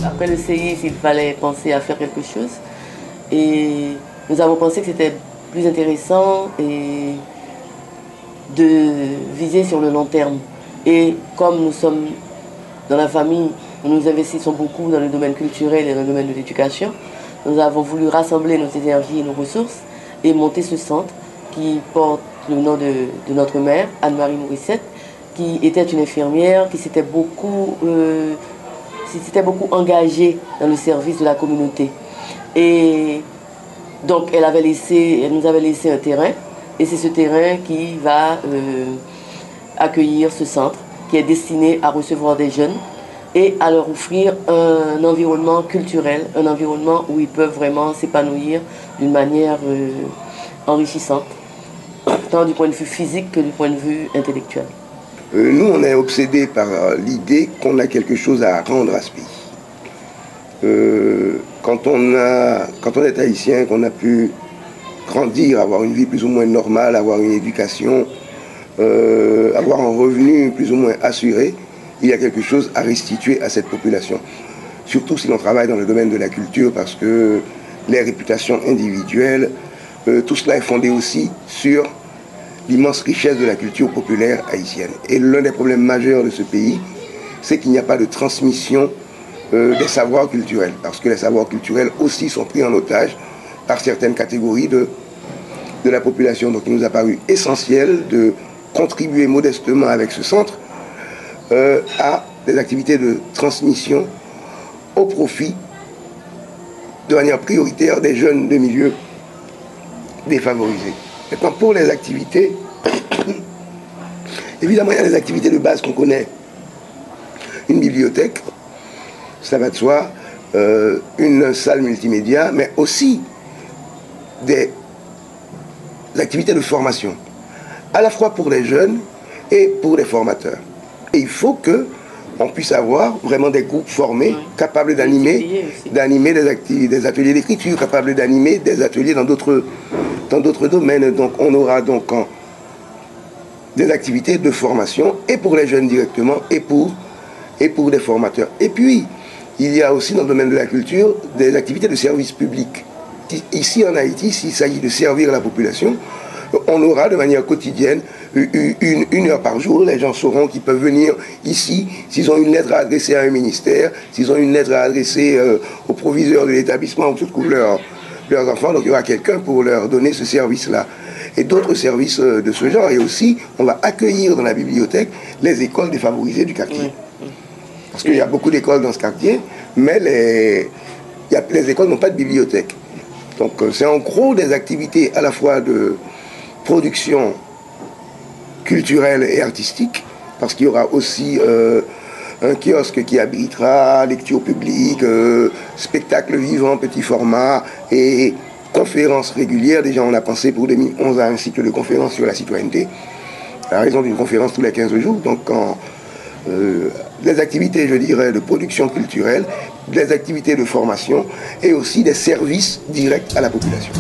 après le séisme, il fallait penser à faire quelque chose. Et nous avons pensé que c'était plus intéressant et de viser sur le long terme. Et comme nous sommes dans la famille, nous investissons beaucoup dans le domaine culturel et dans le domaine de l'éducation, nous avons voulu rassembler nos énergies et nos ressources et monter ce centre qui porte le nom de notre mère, Anne-Marie Morissette, qui était une infirmière, qui s'était beaucoup engagée dans le service de la communauté. Et donc elle nous avait laissé un terrain, et c'est ce terrain qui va accueillir ce centre, qui est destiné à recevoir des jeunes et à leur offrir un environnement culturel, un environnement où ils peuvent vraiment s'épanouir d'une manière enrichissante, tant du point de vue physique que du point de vue intellectuel. Nous, on est obsédés par l'idée qu'on a quelque chose à rendre à ce pays. Quand on est haïtien, qu'on a pu grandir, avoir une vie plus ou moins normale, avoir une éducation, avoir un revenu plus ou moins assuré, il y a quelque chose à restituer à cette population. Surtout si l'on travaille dans le domaine de la culture, parce que les réputations individuelles, tout cela est fondé aussi sur l'immense richesse de la culture populaire haïtienne. Et l'un des problèmes majeurs de ce pays, c'est qu'il n'y a pas de transmission des savoirs culturels, parce que les savoirs culturels aussi sont pris en otage par certaines catégories de la population. Donc il nous a paru essentiel de contribuer modestement avec ce centre à des activités de transmission au profit, de manière prioritaire, des jeunes de milieux défavorisés. Maintenant, pour les activités, évidemment, il y a des activités de base qu'on connaît. Une bibliothèque, ça va de soi, une salle multimédia, mais aussi des activités de formation, à la fois pour les jeunes et pour les formateurs. Et il faut qu'on puisse avoir vraiment des groupes formés, capables d'animer des ateliers d'écriture, capables d'animer des ateliers dans d'autres domaines. Donc on aura donc des activités de formation, et pour les jeunes directement, et pour des formateurs. Et puis, il y a aussi dans le domaine de la culture des activités de service public. Ici en Haïti, s'il s'agit de servir la population, on aura de manière quotidienne une heure par jour. Les gens sauront qu'ils peuvent venir ici s'ils ont une lettre à adresser à un ministère, s'ils ont une lettre à adresser au proviseur de l'établissement où se trouvent leurs enfants. Donc il y aura quelqu'un pour leur donner ce service-là. Et d'autres services de ce genre. Et aussi, on va accueillir dans la bibliothèque les écoles défavorisées du quartier. Parce qu'il y a beaucoup d'écoles dans ce quartier, mais les écoles n'ont pas de bibliothèque. Donc c'est en gros des activités à la fois de production culturelle et artistique, parce qu'il y aura aussi un kiosque qui abritera lecture publique, spectacle vivant, petit format et conférences régulières. Déjà, on a pensé pour 2011 à un cycle de conférences sur la citoyenneté, à raison d'une conférence tous les 15 jours. Donc, des activités, je dirais, de production culturelle, des activités de formation et aussi des services directs à la population.